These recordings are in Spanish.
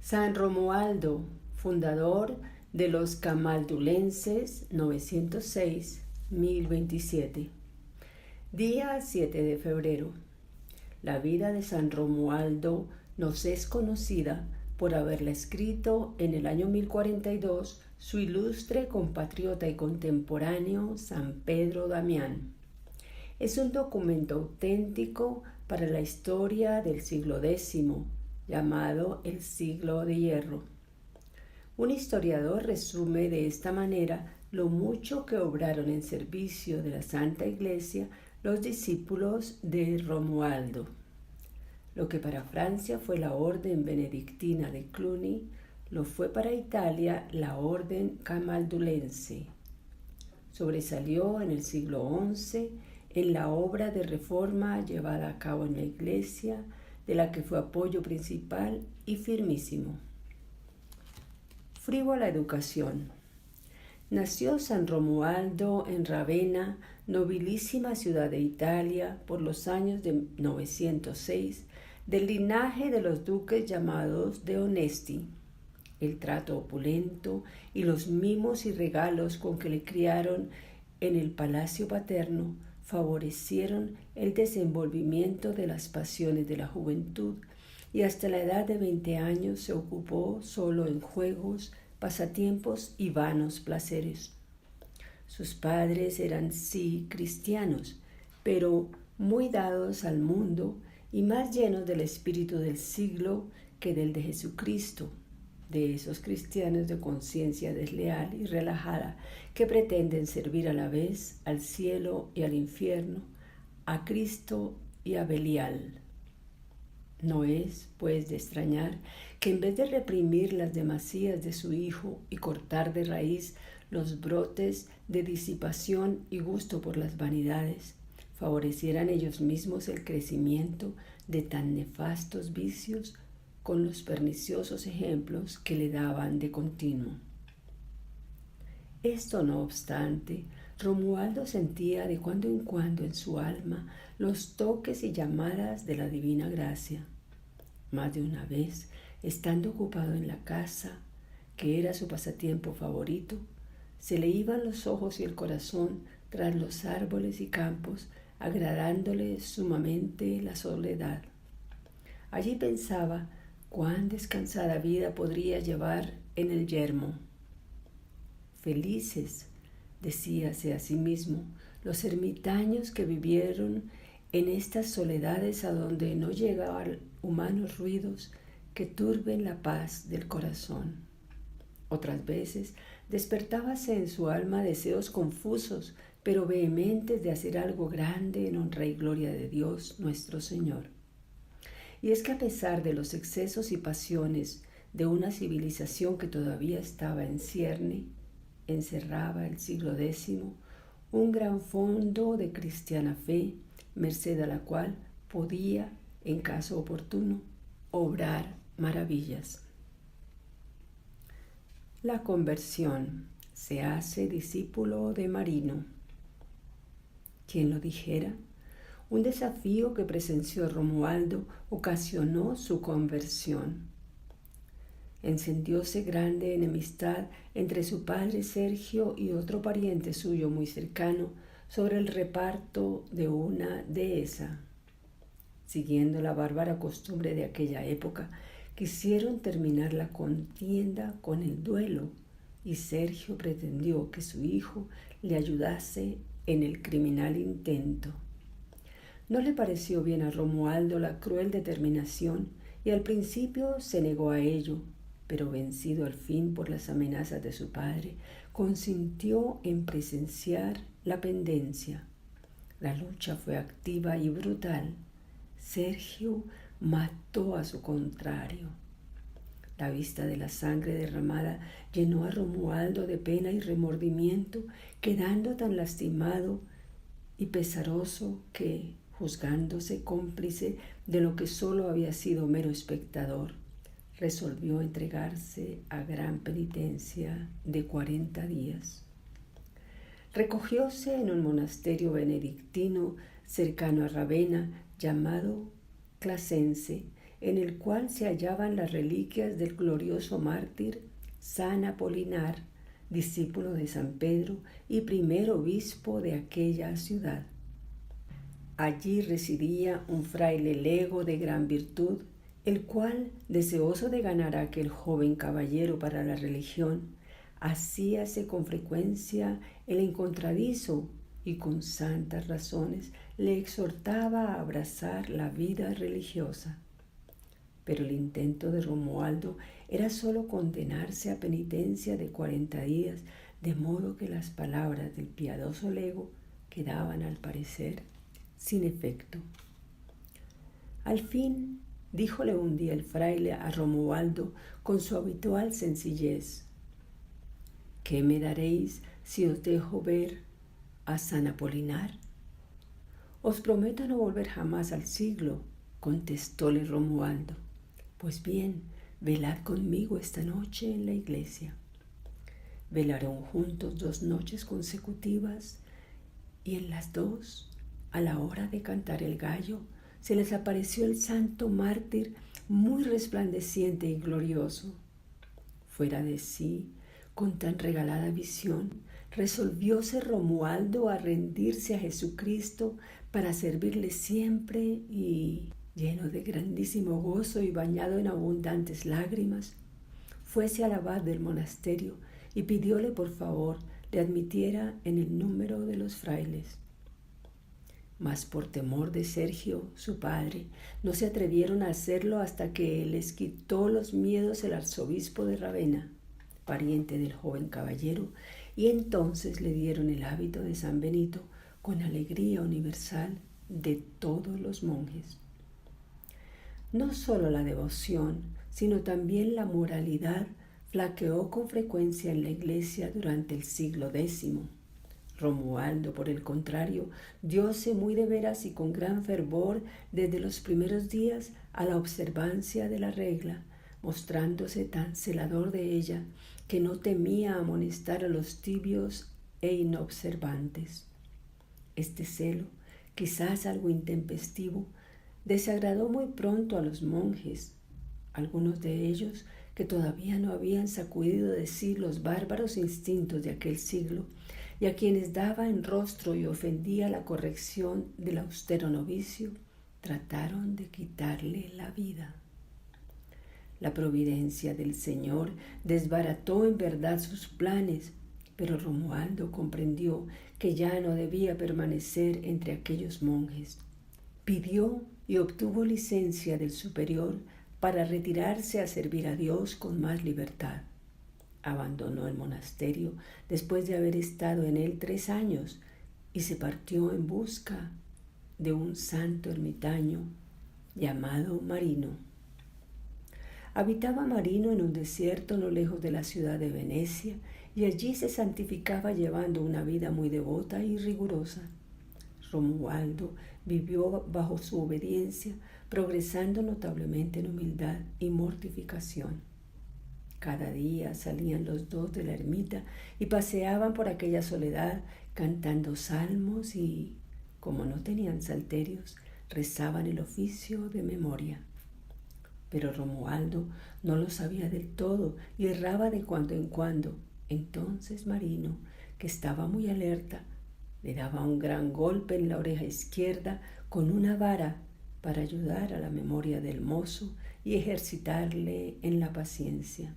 San Romualdo, fundador de los camaldulenses 906-1027. Día 7 de febrero. La vida de San Romualdo nos es conocida por haberla escrito en el año 1042 su ilustre compatriota y contemporáneo San Pedro Damián. Es un documento auténtico para la historia del siglo X, llamado el Siglo de Hierro. Un historiador resume de esta manera lo mucho que obraron en servicio de la Santa Iglesia los discípulos de Romualdo. Lo que para Francia fue la orden benedictina de Cluny, lo fue para Italia la orden camaldulense. Sobresalió en el siglo XI en la obra de reforma llevada a cabo en la Iglesia, de la que fue apoyo principal y firmísimo. Frívola educación. Nació San Romualdo en Ravenna, nobilísima ciudad de Italia, por los años de 906, del linaje de los duques llamados de Onesti. El trato opulento y los mimos y regalos con que le criaron en el palacio paterno favorecieron el desenvolvimiento de las pasiones de la juventud, y hasta la edad de 20 años se ocupó solo en juegos, pasatiempos y vanos placeres. Sus padres eran sí cristianos, pero muy dados al mundo y más llenos del espíritu del siglo que del de Jesucristo, de esos cristianos de conciencia desleal y relajada que pretenden servir a la vez al cielo y al infierno, a Cristo y a Belial. No es, pues, de extrañar que en vez de reprimir las demasías de su hijo y cortar de raíz los brotes de disipación y gusto por las vanidades, favorecieran ellos mismos el crecimiento de tan nefastos vicios con los perniciosos ejemplos que le daban de continuo. Esto no obstante, Romualdo sentía de cuando en cuando en su alma los toques y llamadas de la divina gracia. Más de una vez, estando ocupado en la casa, que era su pasatiempo favorito, se le iban los ojos y el corazón tras los árboles y campos, agradándole sumamente la soledad. Allí pensaba cuán descansada vida podría llevar en el yermo. Felices, decíase a sí mismo, los ermitaños que vivieron en estas soledades a donde no llegaban humanos ruidos que turben la paz del corazón. Otras veces despertábase en su alma deseos confusos, pero vehementes de hacer algo grande en honra y gloria de Dios nuestro Señor. Y es que a pesar de los excesos y pasiones de una civilización que todavía estaba en cierne, encerraba el siglo X un gran fondo de cristiana fe, merced a la cual podía, en caso oportuno, obrar maravillas. La conversión. Se hace discípulo de Marino. ¿Quién lo dijera? Un desafío que presenció Romualdo ocasionó su conversión. Encendióse grande enemistad entre su padre Sergio y otro pariente suyo muy cercano sobre el reparto de una dehesa. Siguiendo la bárbara costumbre de aquella época, quisieron terminar la contienda con el duelo, y Sergio pretendió que su hijo le ayudase en el criminal intento. No le pareció bien a Romualdo la cruel determinación y al principio se negó a ello, pero vencido al fin por las amenazas de su padre, consintió en presenciar la pendencia. La lucha fue activa y brutal. Sergio mató a su contrario. La vista de la sangre derramada llenó a Romualdo de pena y remordimiento, quedando tan lastimado y pesaroso que, juzgándose cómplice de lo que solo había sido mero espectador, resolvió entregarse a gran penitencia de 40 días. Recogióse en un monasterio benedictino cercano a Ravenna llamado Clasense, en el cual se hallaban las reliquias del glorioso mártir San Apolinar, discípulo de San Pedro y primer obispo de aquella ciudad. Allí residía un fraile lego de gran virtud, el cual, deseoso de ganar a aquel joven caballero para la religión, hacíase con frecuencia el encontradizo y con santas razones le exhortaba a abrazar la vida religiosa. Pero el intento de Romualdo era sólo condenarse a penitencia de 40 días, de modo que las palabras del piadoso lego quedaban, al parecer, sin efecto. Al fin, díjole un día el fraile a Romualdo con su habitual sencillez: ¿qué me daréis si os dejo ver a San Apolinar? Os prometo no volver jamás al siglo, contestóle Romualdo. Pues bien, velad conmigo esta noche en la iglesia. Velaron juntos 2 noches consecutivas, y en las 2, a la hora de cantar el gallo, se les apareció el santo mártir muy resplandeciente y glorioso. Fuera de sí, con tan regalada visión, resolvióse Romualdo a rendirse a Jesucristo para servirle siempre y, lleno de grandísimo gozo y bañado en abundantes lágrimas, fuese al abad del monasterio y pidióle por favor le admitiera en el número de los frailes. Mas por temor de Sergio, su padre, no se atrevieron a hacerlo hasta que les quitó los miedos el arzobispo de Ravenna, pariente del joven caballero, y entonces le dieron el hábito de San Benito con alegría universal de todos los monjes. No solo la devoción, sino también la moralidad flaqueó con frecuencia en la iglesia durante el siglo X. Romualdo, por el contrario, dióse muy de veras y con gran fervor desde los primeros días a la observancia de la regla, mostrándose tan celador de ella que no temía amonestar a los tibios e inobservantes. Este celo, quizás algo intempestivo, desagradó muy pronto a los monjes, algunos de ellos que todavía no habían sacudido de sí los bárbaros instintos de aquel siglo, y a quienes daba en rostro y ofendía la corrección del austero novicio, trataron de quitarle la vida. La providencia del Señor desbarató en verdad sus planes, pero Romualdo comprendió que ya no debía permanecer entre aquellos monjes. Pidió y obtuvo licencia del superior para retirarse a servir a Dios con más libertad. Abandonó el monasterio después de haber estado en él 3 años y se partió en busca de un santo ermitaño llamado Marino. Habitaba Marino en un desierto no lejos de la ciudad de Venecia, y allí se santificaba llevando una vida muy devota y rigurosa. Romualdo vivió bajo su obediencia, progresando notablemente en humildad y mortificación. Cada día salían los 2 de la ermita y paseaban por aquella soledad cantando salmos y, como no tenían salterios, rezaban el oficio de memoria. Pero Romualdo no lo sabía del todo y erraba de cuando en cuando. Entonces Marino, que estaba muy alerta, le daba un gran golpe en la oreja izquierda con una vara para ayudar a la memoria del mozo y ejercitarle en la paciencia.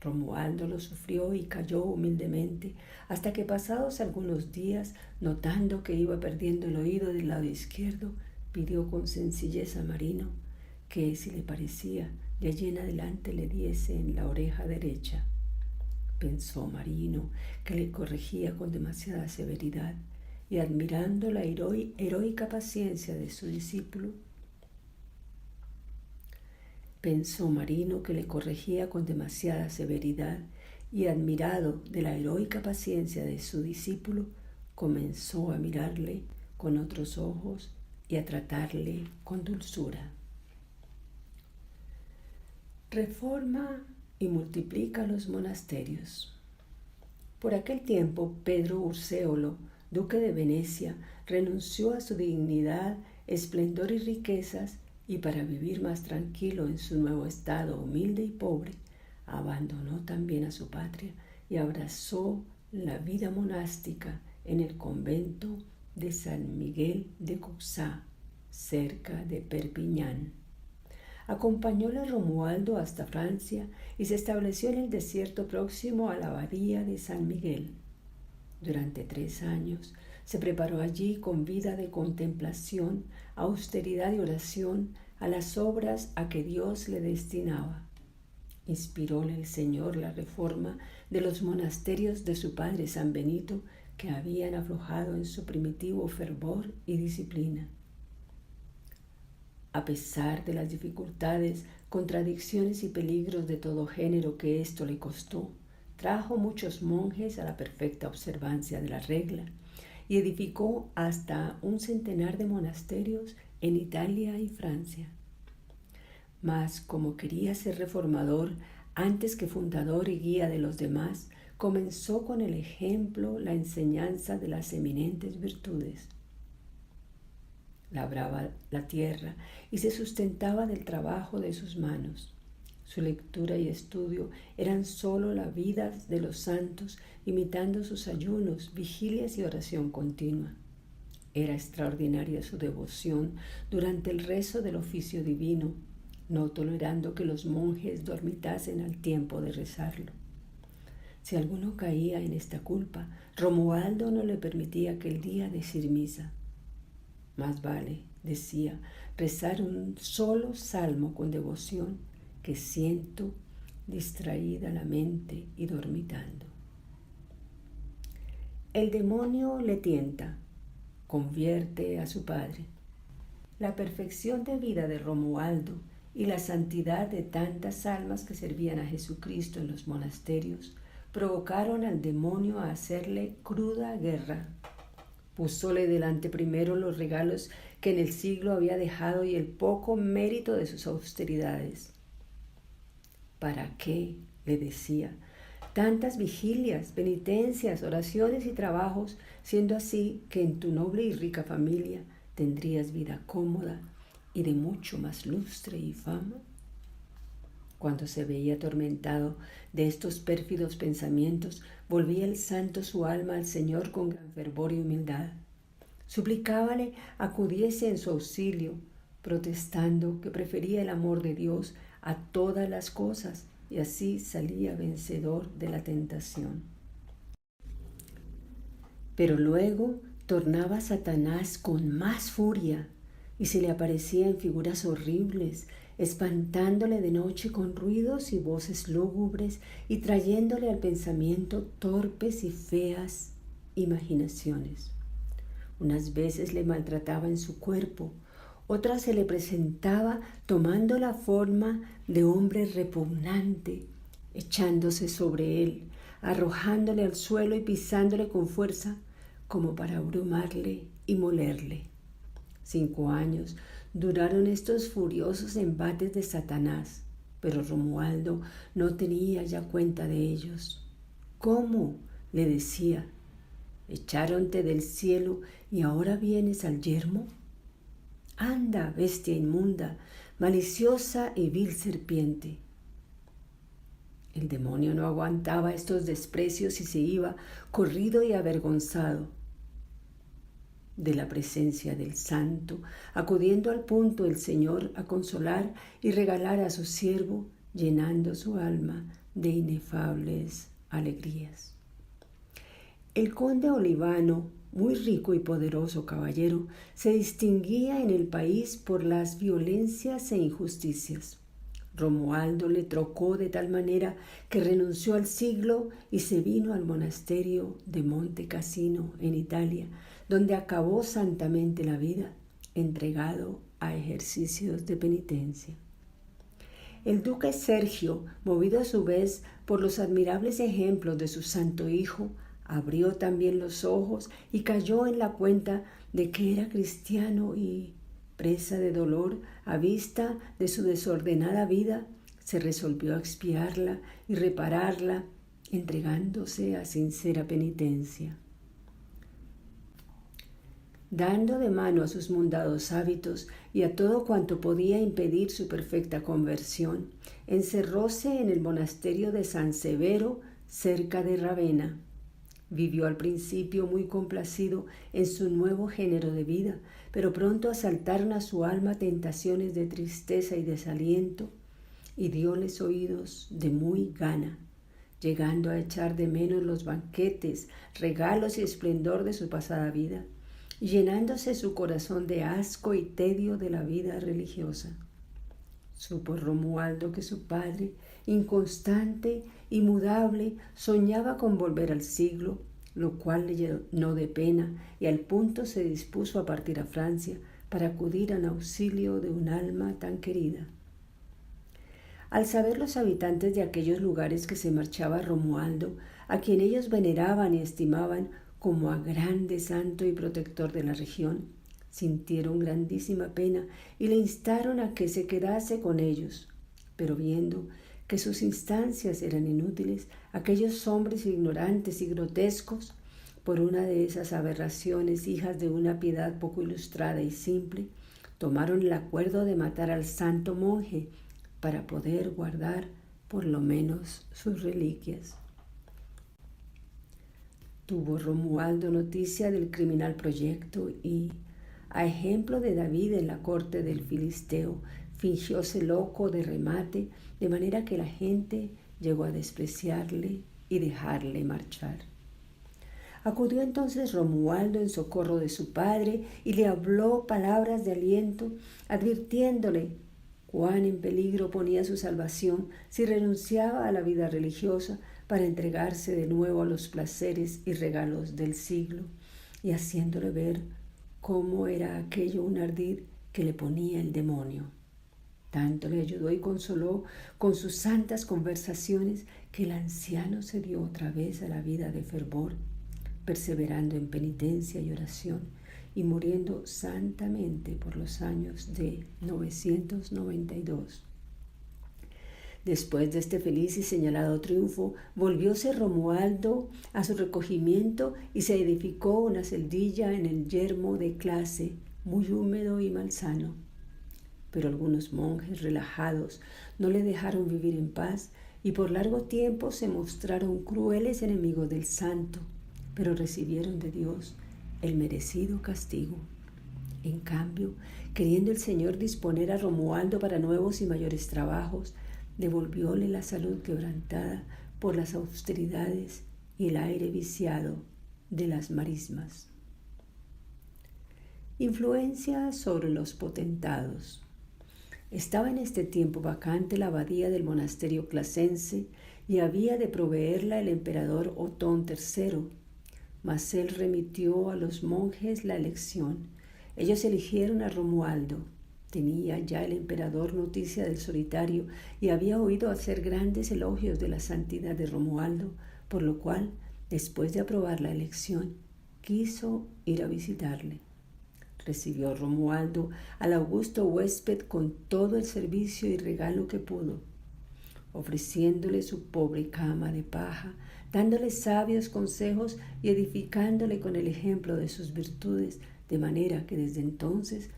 Romualdo lo sufrió y cayó humildemente, hasta que pasados algunos días, notando que iba perdiendo el oído del lado izquierdo, pidió con sencillez a Marino que, si le parecía, de allí en adelante le diese en la oreja derecha. Pensó Marino que le corregía con demasiada severidad, y admirando la heroica paciencia de su discípulo, pensó Marino que le corregía con demasiada severidad y, admirado de la heroica paciencia de su discípulo, comenzó a mirarle con otros ojos y a tratarle con dulzura. Reforma y multiplica los monasterios. Por aquel tiempo, Pedro Urseolo, duque de Venecia, renunció a su dignidad, esplendor y riquezas y para vivir más tranquilo en su nuevo estado humilde y pobre, abandonó también a su patria y abrazó la vida monástica en el convento de San Miguel de Cuxá, cerca de Perpiñán. Acompañóle Romualdo hasta Francia y se estableció en el desierto próximo a la abadía de San Miguel. Durante 3 años se preparó allí con vida de contemplación, austeridad y oración a las obras a que Dios le destinaba. Inspiróle el Señor la reforma de los monasterios de su padre San Benito, que habían aflojado en su primitivo fervor y disciplina. A pesar de las dificultades, contradicciones y peligros de todo género que esto le costó, trajo muchos monjes a la perfecta observancia de la regla y edificó hasta 100 de monasterios en Italia y Francia. Mas como quería ser reformador antes que fundador y guía de los demás, comenzó con el ejemplo la enseñanza de las eminentes virtudes. Labraba la tierra y se sustentaba del trabajo de sus manos. Su lectura y estudio eran sólo la vida de los santos, imitando sus ayunos, vigilias y oración continua. Era extraordinaria su devoción durante el rezo del oficio divino, no tolerando que los monjes dormitasen al tiempo de rezarlo. Si alguno caía en esta culpa, Romualdo no le permitía aquel día decir misa. Más vale, decía, rezar un solo salmo con devoción que 100 distraída la mente y dormitando. El demonio le tienta, convierte a su padre. La perfección de vida de Romualdo y la santidad de tantas almas que servían a Jesucristo en los monasterios provocaron al demonio a hacerle cruda guerra. Púsole delante primero los regalos que en el siglo había dejado y el poco mérito de sus austeridades. ¿Para qué?, le decía, tantas vigilias, penitencias, oraciones y trabajos, siendo así que en tu noble y rica familia tendrías vida cómoda y de mucho más lustre y fama? Cuando se veía atormentado de estos pérfidos pensamientos, volvía el santo su alma al Señor con gran fervor y humildad. Suplicábale acudiese en su auxilio, protestando que prefería el amor de Dios a todas las cosas, y así salía vencedor de la tentación. Pero luego tornaba Satanás con más furia y se le aparecía en figuras horribles, espantándole de noche con ruidos y voces lúgubres y trayéndole al pensamiento torpes y feas imaginaciones. Unas veces le maltrataba en su cuerpo, otras se le presentaba tomando la forma de hombre repugnante, echándose sobre él, arrojándole al suelo y pisándole con fuerza como para abrumarle y molerle. 5 años duraron estos furiosos embates de Satanás, pero Romualdo no tenía ya cuenta de ellos. ¿Cómo?, le decía, ¿echáronte del cielo y ahora vienes al yermo? Anda, bestia inmunda, maliciosa y vil serpiente. El demonio no aguantaba estos desprecios y se iba, corrido y avergonzado, de la presencia del santo, acudiendo al punto el Señor a consolar y regalar a su siervo, llenando su alma de inefables alegrías. El conde Olivano, muy rico y poderoso caballero, se distinguía en el país por las violencias e injusticias. Romualdo le trocó de tal manera que renunció al siglo y se vino al monasterio de Monte Cassino, en Italia, donde acabó santamente la vida, entregado a ejercicios de penitencia. El duque Sergio, movido a su vez por los admirables ejemplos de su santo hijo, abrió también los ojos y cayó en la cuenta de que era cristiano y, presa de dolor a vista de su desordenada vida, se resolvió a expiarla y repararla, entregándose a sincera penitencia. dando de mano a sus mundados hábitos y a todo cuanto podía impedir su perfecta conversión, encerróse en el monasterio de San Severo, cerca de Ravenna. Vivió al principio muy complacido en su nuevo género de vida, pero pronto asaltaron a su alma tentaciones de tristeza y desaliento, y dióles oídos de muy gana, llegando a echar de menos los banquetes, regalos y esplendor de su pasada vida, y llenándose su corazón de asco y tedio de la vida religiosa. Supo Romualdo que su padre, inconstante y mudable, soñaba con volver al siglo, lo cual le llenó de pena, y al punto se dispuso a partir a Francia para acudir en auxilio de un alma tan querida. Al saber los habitantes de aquellos lugares que se marchaba Romualdo, a quien ellos veneraban y estimaban como a grande santo y protector de la región, sintieron grandísima pena y le instaron a que se quedase con ellos. Pero viendo que sus instancias eran inútiles, aquellos hombres ignorantes y grotescos, por una de esas aberraciones hijas de una piedad poco ilustrada y simple, tomaron el acuerdo de matar al santo monje para poder guardar por lo menos sus reliquias. Tuvo Romualdo noticia del criminal proyecto y, a ejemplo de David en la corte del Filisteo, fingióse loco de remate, de manera que la gente llegó a despreciarle y dejarle marchar. Acudió entonces Romualdo en socorro de su padre y le habló palabras de aliento, advirtiéndole cuán en peligro ponía su salvación si renunciaba a la vida religiosa para entregarse de nuevo a los placeres y regalos del siglo, y haciéndole ver cómo era aquello un ardid que le ponía el demonio. Tanto le ayudó y consoló con sus santas conversaciones que el anciano se dio otra vez a la vida de fervor, perseverando en penitencia y oración, y muriendo santamente por los años de 992. Después de este feliz y señalado triunfo, volvióse Romualdo a su recogimiento y se edificó una celdilla en el yermo de Clase, muy húmedo y malsano. Pero algunos monjes relajados no le dejaron vivir en paz y por largo tiempo se mostraron crueles enemigos del santo, pero recibieron de Dios el merecido castigo. En cambio, queriendo el Señor disponer a Romualdo para nuevos y mayores trabajos, devolvióle la salud quebrantada por las austeridades y el aire viciado de las marismas. Influencia sobre los potentados. Estaba en este tiempo vacante la abadía del monasterio clasense y había de proveerla el emperador Otón III, mas él remitió a los monjes la elección. Ellos eligieron a Romualdo. Tenía ya el emperador noticia del solitario y había oído hacer grandes elogios de la santidad de Romualdo, por lo cual, después de aprobar la elección, quiso ir a visitarle. Recibió Romualdo al augusto huésped con todo el servicio y regalo que pudo, ofreciéndole su pobre cama de paja, dándole sabios consejos y edificándole con el ejemplo de sus virtudes, de manera que desde entonces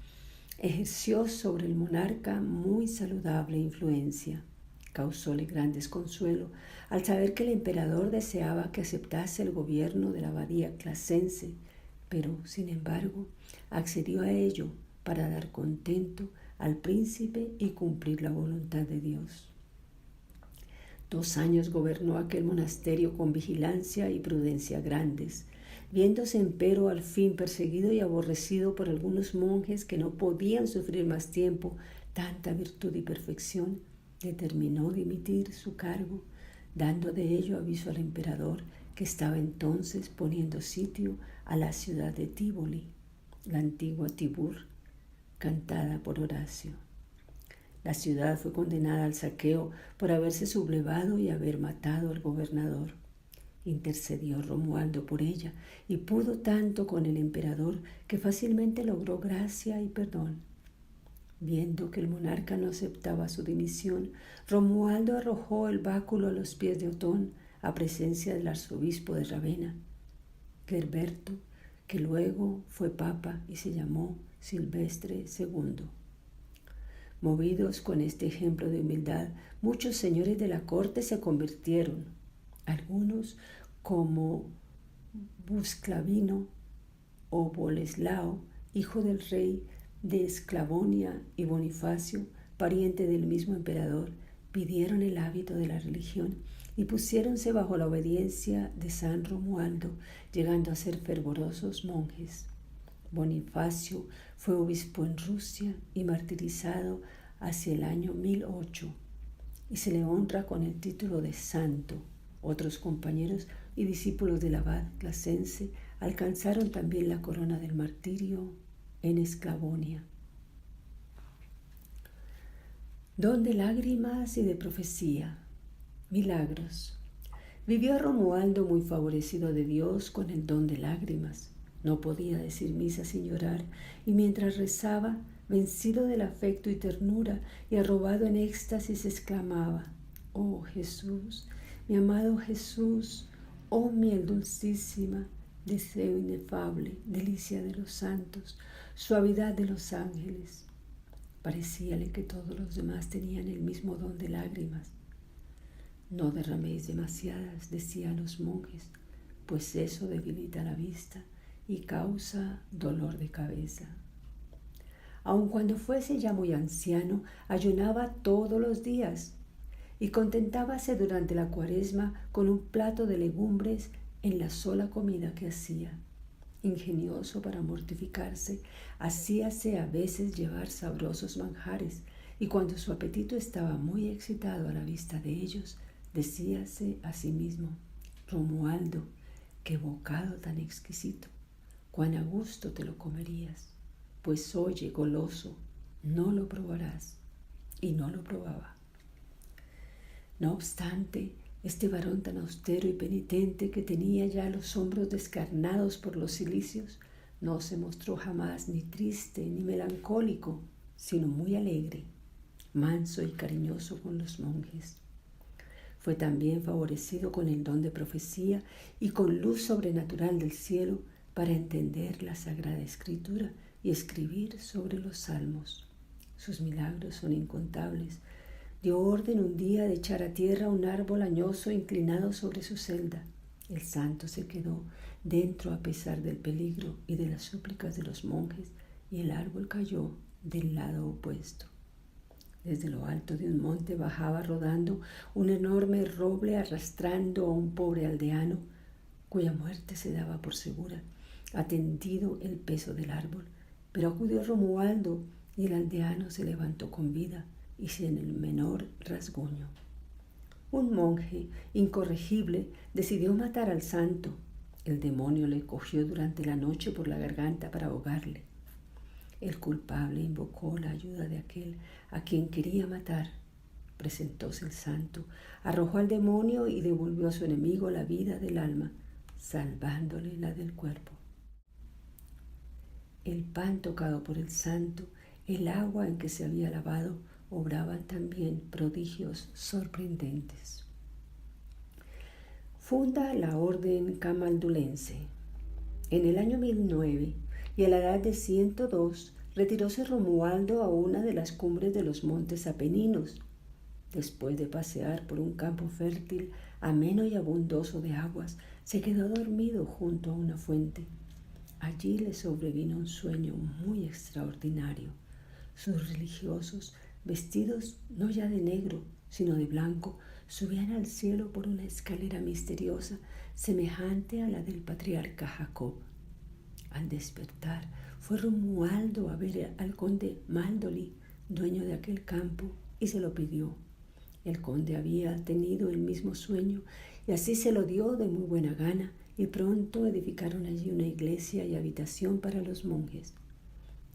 ejerció sobre el monarca muy saludable influencia. Causóle gran desconsuelo al saber que el emperador deseaba que aceptase el gobierno de la abadía clasense, pero, sin embargo, accedió a ello para dar contento al príncipe y cumplir la voluntad de Dios. 2 años gobernó aquel monasterio con vigilancia y prudencia grandes, viéndose empero al fin perseguido y aborrecido por algunos monjes que no podían sufrir más tiempo tanta virtud y perfección, determinó dimitir su cargo, dando de ello aviso al emperador, que estaba entonces poniendo sitio a la ciudad de Tívoli, la antigua Tibur, cantada por Horacio. La ciudad fue condenada al saqueo por haberse sublevado y haber matado al gobernador. Intercedió Romualdo por ella y pudo tanto con el emperador que fácilmente logró gracia y perdón. Viendo que el monarca no aceptaba su dimisión, Romualdo arrojó el báculo a los pies de Otón a presencia del arzobispo de Ravenna, Gerberto, que luego fue papa y se llamó Silvestre II. Movidos con este ejemplo de humildad, muchos señores de la corte se convirtieron. Algunos, como Busclavino o Boleslao, hijo del rey de Esclavonia, y Bonifacio, pariente del mismo emperador, pidieron el hábito de la religión y pusiéronse bajo la obediencia de San Romualdo, llegando a ser fervorosos monjes. Bonifacio fue obispo en Rusia y martirizado hacia el año 1008, y se le honra con el título de santo. Otros compañeros y discípulos del abad Clasense alcanzaron también la corona del martirio en Esclavonia. Don de lágrimas y de profecía. Milagros. Vivió Romualdo muy favorecido de Dios con el don de lágrimas. No podía decir misa sin llorar, y mientras rezaba, vencido del afecto y ternura y arrobado en éxtasis, exclamaba: «Oh Jesús, mi amado Jesús, oh miel dulcísima, deseo inefable, delicia de los santos, suavidad de los ángeles». Parecíale que todos los demás tenían el mismo don de lágrimas. «No derraméis demasiadas», decía a los monjes, «pues eso debilita la vista y causa dolor de cabeza». Aun cuando fuese ya muy anciano, ayunaba todos los días y contentábase durante la Cuaresma con un plato de legumbres en la sola comida que hacía. Ingenioso para mortificarse, hacíase a veces llevar sabrosos manjares, y cuando su apetito estaba muy excitado a la vista de ellos, decíase a sí mismo: «Romualdo, qué bocado tan exquisito, cuán a gusto te lo comerías, pues oye, goloso, no lo probarás». Y no lo probaba. No obstante, este varón tan austero y penitente, que tenía ya los hombros descarnados por los cilicios, no se mostró jamás ni triste ni melancólico, sino muy alegre, manso y cariñoso con los monjes. Fue también favorecido con el don de profecía y con luz sobrenatural del cielo para entender la Sagrada Escritura y escribir sobre los salmos. Sus milagros son incontables. Dio orden un día de echar a tierra un árbol añoso inclinado sobre su celda. El santo se quedó dentro a pesar del peligro y de las súplicas de los monjes, y el árbol cayó del lado opuesto. Desde lo alto de un monte bajaba rodando un enorme roble, arrastrando a un pobre aldeano, cuya muerte se daba por segura, atendido el peso del árbol. Pero acudió Romualdo y el aldeano se levantó con vida y sin el menor rasguño. Un monje incorregible decidió matar al santo. El demonio le cogió durante la noche por la garganta para ahogarle. El culpable invocó la ayuda de aquel a quien quería matar. Presentóse el santo, arrojó al demonio y devolvió a su enemigo la vida del alma, salvándole la del cuerpo. El pan tocado por el santo, el agua en que se había lavado, obraban también prodigios sorprendentes. Funda la orden camaldulense. En el año 1009, y a la edad de 102, retiróse Romualdo a una de las cumbres de los montes Apeninos. Después de pasear por un campo fértil, ameno y abundoso de aguas, se quedó dormido junto a una fuente. Allí le sobrevino un sueño muy extraordinario. Sus religiosos, vestidos no ya de negro, sino de blanco, subían al cielo por una escalera misteriosa, semejante a la del patriarca Jacob. Al despertar, fue Romualdo a ver al conde Maldoli, dueño de aquel campo, y se lo pidió. El conde había tenido el mismo sueño, y así se lo dio de muy buena gana, y pronto edificaron allí una iglesia y habitación para los monjes.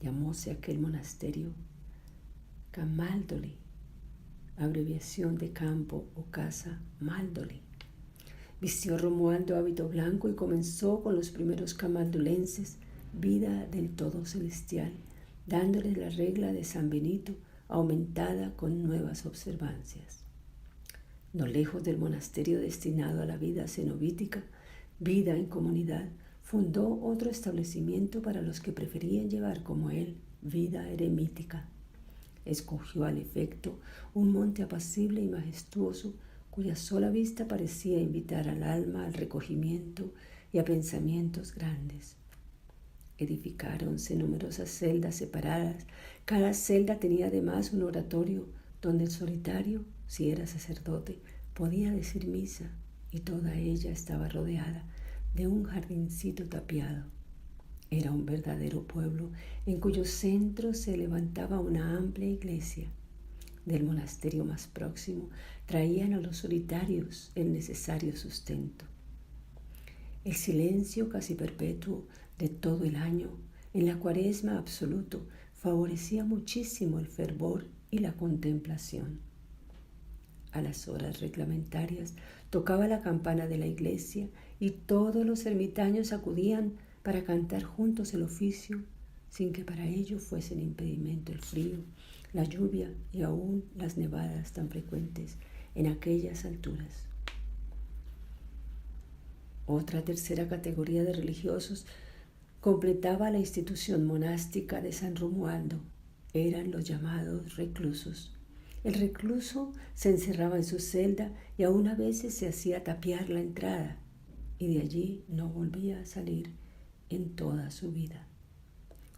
Llamóse aquel monasterio Camaldoli, abreviación de campo o casa Maldoli. Vistió Romualdo hábito blanco y comenzó con los primeros camaldulenses vida del todo celestial, dándoles la regla de San Benito, aumentada con nuevas observancias. No lejos del monasterio destinado a la vida cenobítica, vida en comunidad, fundó otro establecimiento para los que preferían llevar como él vida eremítica. Escogió al efecto un monte apacible y majestuoso cuya sola vista parecía invitar al alma al recogimiento y a pensamientos grandes. Edificáronse numerosas celdas separadas. Cada celda tenía además un oratorio donde el solitario, si era sacerdote, podía decir misa, y toda ella estaba rodeada de un jardincito tapiado. Era un verdadero pueblo en cuyo centro se levantaba una amplia iglesia. Del monasterio más próximo traían a los solitarios el necesario sustento. El silencio casi perpetuo de todo el año, en la cuaresma absoluto, favorecía muchísimo el fervor y la contemplación. A las horas reglamentarias tocaba la campana de la iglesia y todos los ermitaños acudían para cantar juntos el oficio, sin que para ello fuesen impedimento el frío, la lluvia y aún las nevadas tan frecuentes en aquellas alturas. Otra tercera categoría de religiosos completaba la institución monástica de San Romualdo. Eran los llamados reclusos. El recluso se encerraba en su celda y aún a veces se hacía tapiar la entrada, y de allí no volvía a salir en toda su vida.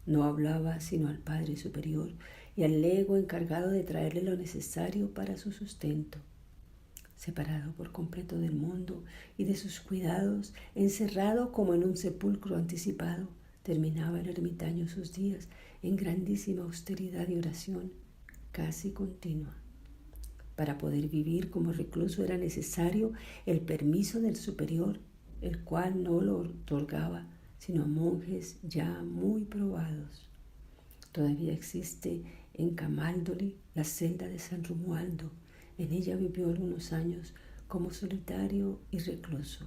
No hablaba sino al Padre Superior y al lego encargado de traerle lo necesario para su sustento. Separado por completo del mundo y de sus cuidados, encerrado como en un sepulcro anticipado, terminaba el ermitaño sus días en grandísima austeridad y oración casi continua. Para poder vivir como recluso era necesario el permiso del superior, el cual no lo otorgaba sino a monjes ya muy probados. Todavía existe en Camaldoli la celda de San Romualdo. En ella vivió algunos años como solitario y recluso.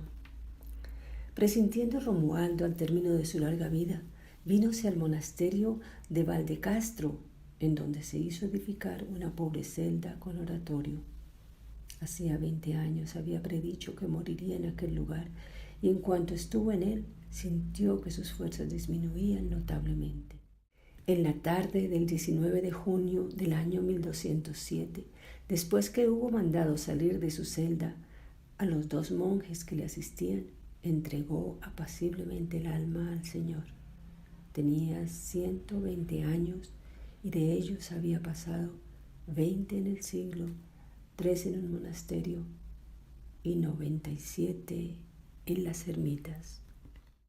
Presintiendo Romualdo al término de su larga vida, vínose al monasterio de Valdecastro, en donde se hizo edificar una pobre celda con oratorio. Hacía 20 años había predicho que moriría en aquel lugar, y en cuanto estuvo en él, sintió que sus fuerzas disminuían notablemente. En la tarde del 19 de junio del año 1207, después que hubo mandado salir de su celda a los 2 monjes que le asistían, entregó apaciblemente el alma al Señor. Tenía 120 años y de ellos había pasado 20 en el siglo, 3 en un monasterio y 97 en las ermitas.